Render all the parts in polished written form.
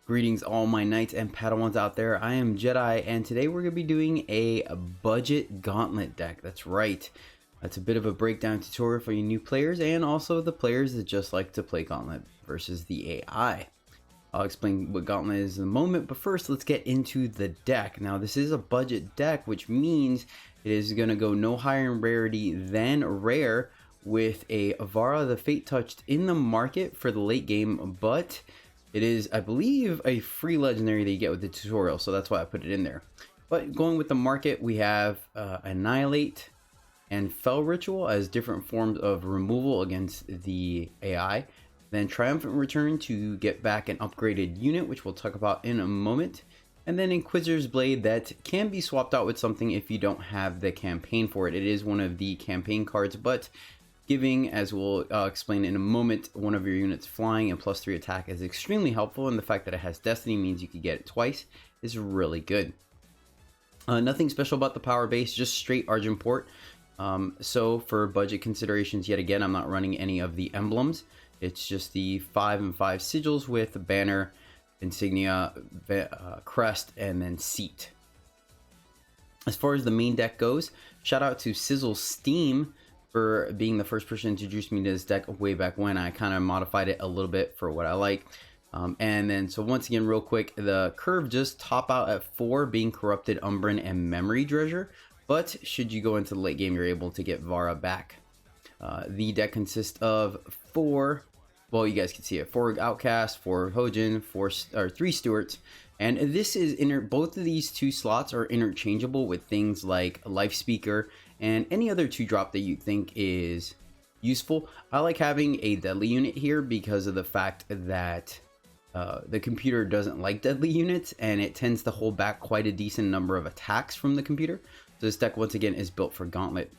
Greetings all my knights and padawans out there. I am Jedi, and today we're going to be doing a budget gauntlet deck. That's right. That's a bit of a breakdown tutorial for you new players and also the players that just like to play gauntlet versus the AI. I'll explain what gauntlet is in a moment, but first let's get into the deck. Now this is a budget deck, which means it is going to go no higher in rarity than rare, with a Avara the Fate Touched in the market for the late game, but it is, I believe, a free legendary that you get with the tutorial, so that's why I put it in there. But going with the market, we have Annihilate and Fell Ritual as different forms of removal against the AI. Then Triumphant Return to get back an upgraded unit, which we'll talk about in a moment. And then Inquisitor's Blade that can be swapped out with something if you don't have the campaign for it. It is one of the campaign cards, but giving, as we'll explain in a moment, one of your units flying and +3 attack is extremely helpful, and the fact that it has Destiny means you can get it twice is really good. Nothing special about the power base, just straight Argent Port. So for budget considerations, yet again, I'm not running any of the emblems. It's just the 5 and 5 sigils with the banner, insignia, crest, and then seat. As far as the main deck goes, shout out to Sizzle Steam for being the first person to introduce me to this deck way back when. I kind of modified it a little bit for what I like. And then, so once again, real quick, the curve just top out at 4, being Corrupted Umbran and Memory Treasure. But should you go into the late game, you're able to get Vara back. The deck consists of 4, well, you guys can see it, 4 Outcasts, 4 Hojin, 3 Stewarts. And this is, both of these 2 slots are interchangeable with things like Life Speaker and any other 2-drop that you think is useful. I like having a deadly unit here because of the fact that the computer doesn't like deadly units, and it tends to hold back quite a decent number of attacks from the computer. So this deck, once again, is built for Gauntlet.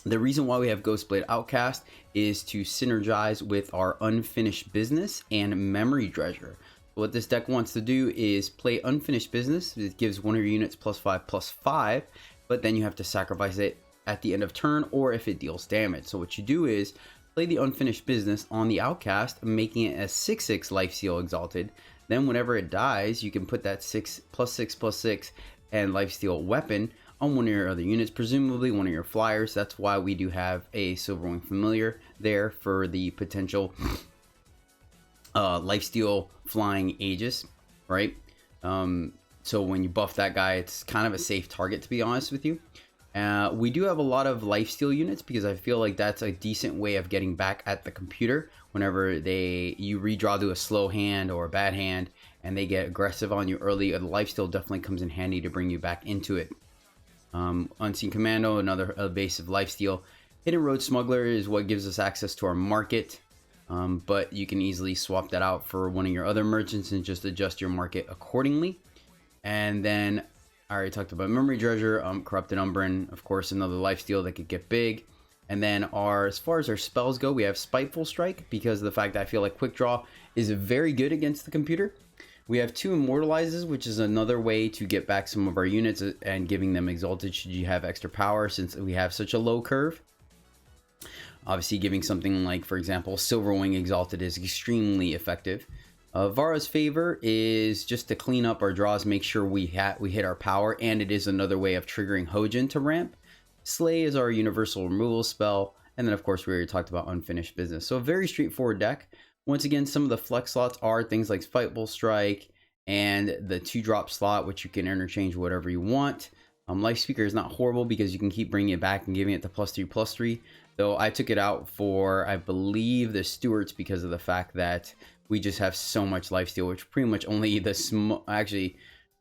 The reason why we have Ghostblade Outcast is to synergize with our Unfinished Business and Memory Treasure. What this deck wants to do is play Unfinished Business. It gives one of your units +5/+5, but then you have to sacrifice it at the end of turn or if it deals damage. So what you do is play the Unfinished Business on the Outcast, making it a 6/6 Lifesteal Exalted. Then whenever it dies, you can put that 6/6/6 and Lifesteal weapon on one of your other units, presumably one of your flyers. That's why we do have a Silverwing Familiar there for the potential Lifesteal flying Aegis, right? So when you buff that guy, it's kind of a safe target, to be honest with you. We do have a lot of lifesteal units because I feel like that's a decent way of getting back at the computer whenever you redraw to a slow hand or a bad hand and they get aggressive on you early. The lifesteal definitely comes in handy to bring you back into it. Unseen Commando, another base of lifesteal. Hidden Road Smuggler is what gives us access to our market, but you can easily swap that out for one of your other merchants and just adjust your market accordingly. And then I already talked about Memory Treasure, Corrupted Umbran, of course, another lifesteal that could get big. And then as far as our spells go, we have Spiteful Strike because of the fact that I feel like Quick Draw is very good against the computer. We have 2 Immortalizes, which is another way to get back some of our units and giving them Exalted should you have extra power, since we have such a low curve. Obviously, giving something like, for example, Silverwing Exalted is extremely effective. Vara's Favor is just to clean up our draws, make sure we hit our power, and it is another way of triggering Hojin to ramp. Slay is our universal removal spell, and then of course we already talked about Unfinished Business. So a very straightforward deck. Once again, some of the flex slots are things like Spiteful Strike and the 2-drop slot, which you can interchange whatever you want. Life Speaker is not horrible because you can keep bringing it back and giving it the +3/+3. Though I took it out for, I believe, the Stewarts because of the fact that we just have so much lifesteal, which pretty much only pretty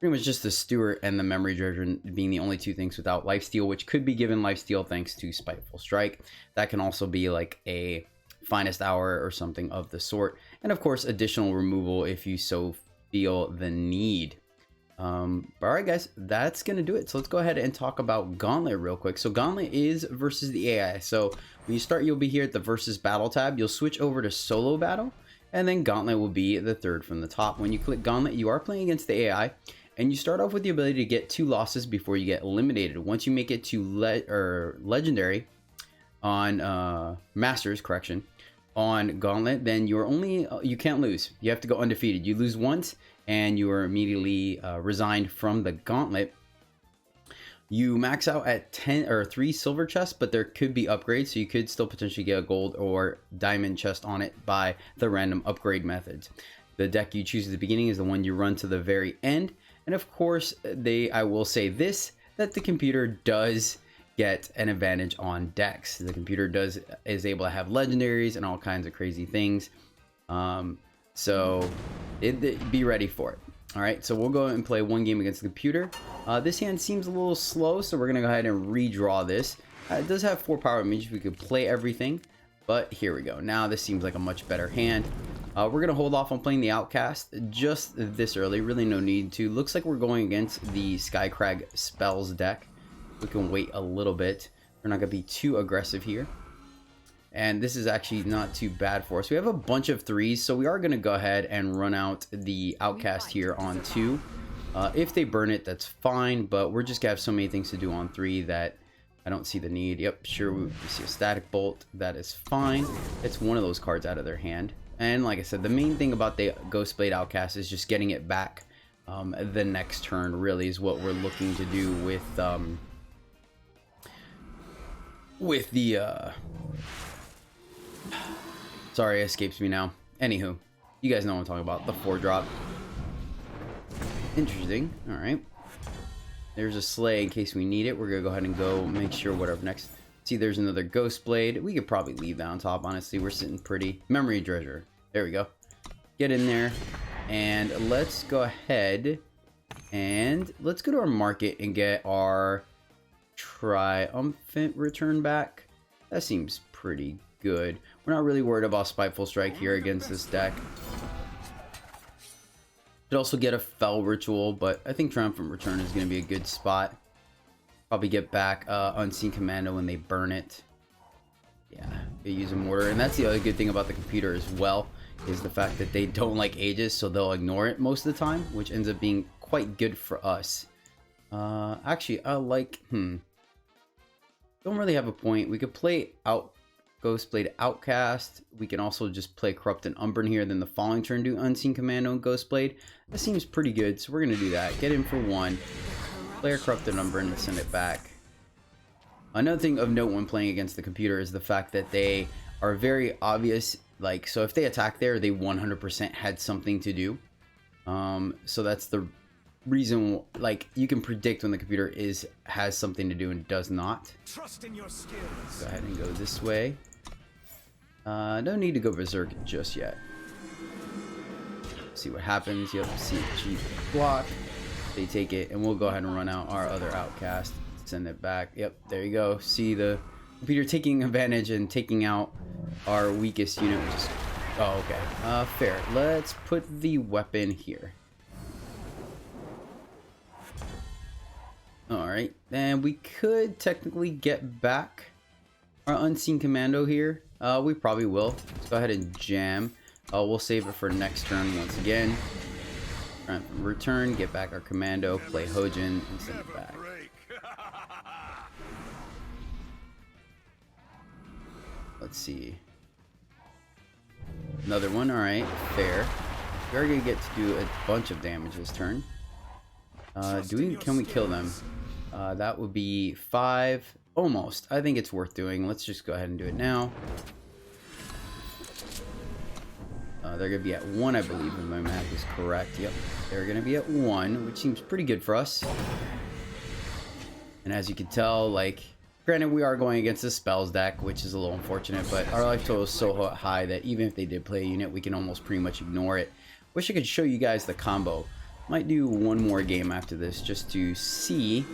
much just the Stewart and the Memory Treasure being the only 2 things without lifesteal, which could be given lifesteal thanks to Spiteful Strike. That can also be like a Finest Hour or something of the sort. And of course, additional removal if you so feel the need. Alright guys, that's gonna do it. So let's go ahead and talk about Gauntlet real quick. So Gauntlet is versus the AI. So when you start, you'll be here at the versus battle tab. You'll switch over to solo battle, and then Gauntlet will be the 3rd from the top. When you click Gauntlet, you are playing against the AI, and you start off with the ability to get 2 losses before you get eliminated. Once you make it to legendary on Masters, on Gauntlet, then you can't lose. You have to go undefeated. You lose once and you are immediately resigned from the Gauntlet. You max out at 10 or 3 silver chests, but there could be upgrades, so you could still potentially get a gold or diamond chest on it by the random upgrade methods. The deck you choose at the beginning is the one you run to the very end, and of course, I will say this, that the computer does get an advantage on decks. The computer is able to have legendaries and all kinds of crazy things, so be ready for it. All right, so we'll go and play one game against the computer. This hand seems a little slow, so we're gonna go ahead and redraw this. It does have 4 power, means we could play everything, but here we go. Now this seems like a much better hand. We're gonna hold off on playing the Outcast just this early. Really no need to. Looks like we're going against the Skycrag Spells deck. We can wait a little bit. We're not gonna be too aggressive here. And this is actually not too bad for us. We have a bunch of 3s, so we are going to go ahead and run out the Outcast here on 2. If they burn it, that's fine, but we're just going to have so many things to do on 3 that I don't see the need. Yep, sure, we see a Static Bolt. That is fine. It's one of those cards out of their hand. And like I said, the main thing about the Ghostblade Outcast is just getting it back the next turn, really, is what we're looking to do with the... Sorry, it escapes me now. Anywho, you guys know what I'm talking about. The 4-drop. Interesting. Alright. There's a sleigh in case we need it. We're going to go ahead and go make sure whatever next. See, there's another Ghost Blade. We could probably leave that on top, honestly. We're sitting pretty. Memory Treasure. There we go. Get in there. And let's go ahead and let's go to our market and get our triumphant return back. That seems pretty good. We're not really worried about Spiteful Strike here against this deck. Could also get a Fell Ritual, but I think Triumphant Return is going to be a good spot. Probably get back Unseen Commando when they burn it. Yeah, they use a mortar. And that's the other good thing about the computer as well, is the fact that they don't like Aegis, so they'll ignore it most of the time, which ends up being quite good for us. Actually, I like... Don't really have a point. We could play out Ghostblade Outcast. We can also just play Corrupt and Umbran here, then the following turn do Unseen Commando and Ghostblade. That seems pretty good, so we're going to do that. Get in for 1. Play our Corrupt and Umbran and send it back. Another thing of note when playing against the computer is the fact that they are very obvious. Like, so if they attack there, they 100% had something to do. So that's the reason, like, you can predict when the computer has something to do and does not. Trust in your skills. Go ahead and go this way. No need to go berserk just yet. See what happens. Yep, see cheap block. They take it, and we'll go ahead and run out our other Outcast. Send it back. Yep, there you go. See the computer taking advantage and taking out our weakest unit, which is... Oh, okay. Fair. Let's put the weapon here. Alright, and we could technically get back our Unseen Commando here. We probably will. Let's go ahead and jam. We'll save it for next turn once again. Return, get back our Commando, play Hojin, and send it back. Let's see. Another one, alright, fair. We are going to get to do a bunch of damage this turn. Can we kill them? That would be 5. Almost. I think it's worth doing. Let's just go ahead and do it now. They're going to be at 1, I believe, if my math is correct. Yep. They're going to be at 1, which seems pretty good for us. And as you can tell, like, granted, we are going against the spells deck, which is a little unfortunate, but our life total is so high that even if they did play a unit, we can almost pretty much ignore it. Wish I could show you guys the combo. Might do one more game after this just to see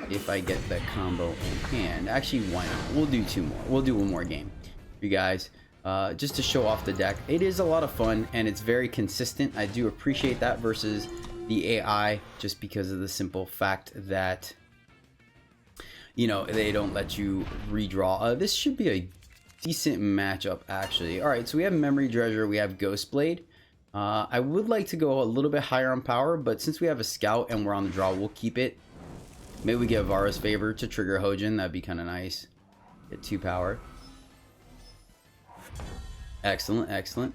if I get the combo in hand. Actually, why not? We'll do 2 more. We'll do 1 more game for you guys. Just to show off the deck. It is a lot of fun and it's very consistent. I do appreciate that versus the AI, just because of the simple fact that, you know, they don't let you redraw. This should be a decent matchup, actually. Alright, so we have Memory Treasure, we have Ghostblade. I would like to go a little bit higher on power, but since we have a scout and we're on the draw, we'll keep it. Maybe we get Vara's Favor to trigger Hojin. That'd be kind of nice. Get 2 power. Excellent, excellent.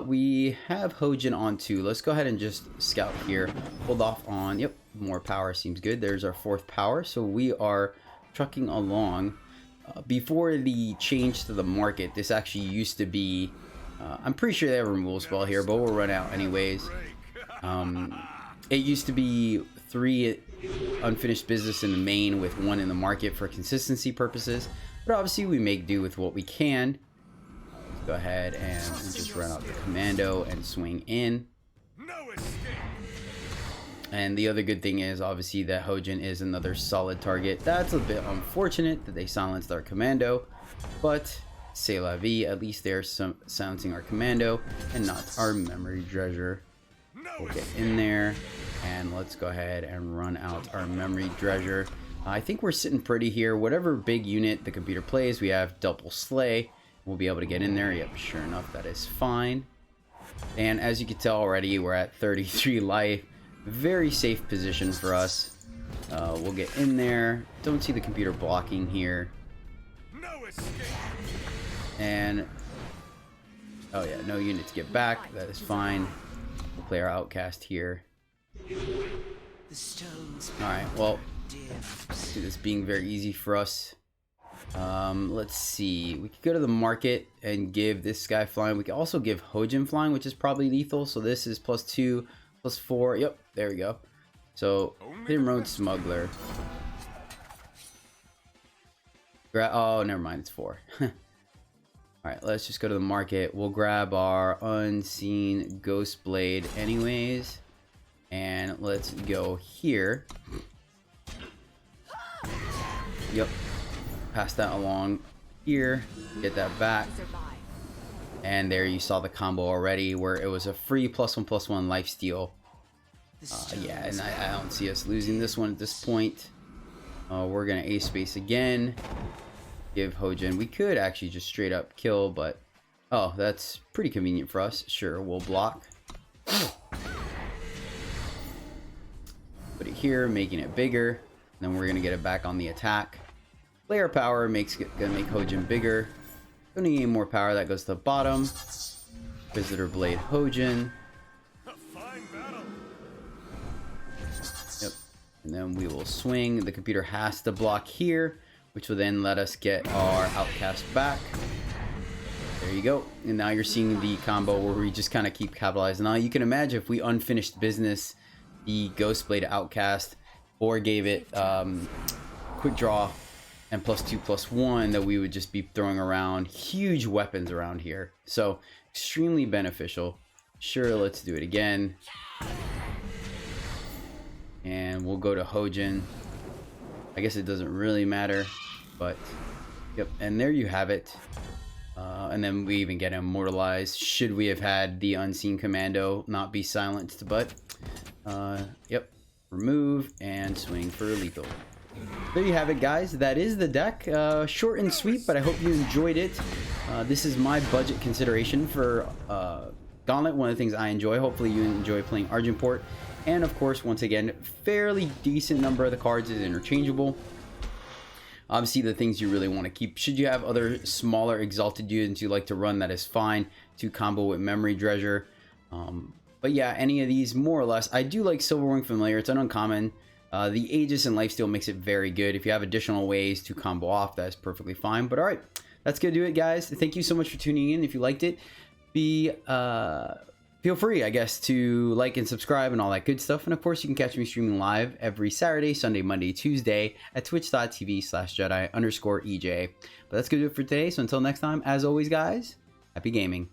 We have Hojin on 2. Let's go ahead and just scout here. Hold off on, yep, more power seems good. There's our 4th power. So we are trucking along. Before the change to the market, this actually used to be, I'm pretty sure they have a removal spell here, but we'll run out anyways. It used to be 3 unfinished business in the main with 1 in the market for consistency purposes. But obviously we make do with what we can. Let's go ahead and just run out the commando and swing in. And the other good thing is obviously that Hojin is another solid target. That's a bit unfortunate that they silenced our commando, but c'est la vie, at least they're silencing our commando and not our memory treasure. We'll get in there and let's go ahead and run out our memory treasure. I think we're sitting pretty here. Whatever big unit the computer plays, we have double slay. We'll be able to get in there. Yep, sure enough, that is fine. And as you can tell already, we're at 33 life. Very safe position for us. We'll get in there. Don't see the computer blocking here. And oh yeah, no units get back. That is fine. We'll play our outcast here. Alright, well, see this being very easy for us. Let's see. We could go to the market and give this guy flying. We could also give Hojin flying, which is probably lethal. So this is +2, +4. Yep, there we go. So hidden road smuggler. Oh, never mind. It's 4. All right, let's just go to the market. We'll grab our unseen ghost blade anyways. And let's go here. Yep. Pass that along here. Get that back. And there you saw the combo already where it was a free +1/+1 lifesteal. Yeah, and I don't see us losing this one at this point. We're going to ace space again. Give Hojin. We could actually just straight up kill, but oh, that's pretty convenient for us. Sure, we'll block. Put it here, making it bigger. Then we're going to get it back on the attack. Player power gonna make Hojin bigger. Gonna gain more power. That goes to the bottom. Visitor blade Hojin. Yep. And then we will swing. The computer has to block here, which will then let us get our outcast back. There you go. And now you're seeing the combo where we just kind of keep capitalizing. Now you can imagine if we unfinished business the Ghost Blade outcast or gave it quick draw and +2/+1, that we would just be throwing around huge weapons around here. So extremely beneficial. Sure, let's do it again. And we'll go to Hojin. I guess it doesn't really matter, but yep. And there you have it. And then we even get immortalized should we have had the unseen commando not be silenced, but yep, remove and swing for lethal. There you have it, guys. That is the deck. Short and sweet, but I hope you enjoyed it. This is my budget consideration for Gauntlet, one of the things I enjoy. Hopefully you enjoy playing Argenport. And of course, once again, fairly decent number of the cards is interchangeable. Obviously, the things you really want to keep. Should you have other smaller exalted units you like to run, that is fine to combo with memory treasure. But yeah, any of these, more or less. I do like Silverwing Familiar. It's an uncommon. The Aegis and Lifesteal makes it very good. If you have additional ways to combo off, that's perfectly fine. But all right, that's gonna do it, guys. Thank you so much for tuning in. If you liked it, feel free, I guess, to like and subscribe and all that good stuff. And of course, you can catch me streaming live every Saturday, Sunday, Monday, Tuesday at twitch.tv/Jedi_EJ. But that's gonna do it for today. So until next time, as always, guys, happy gaming.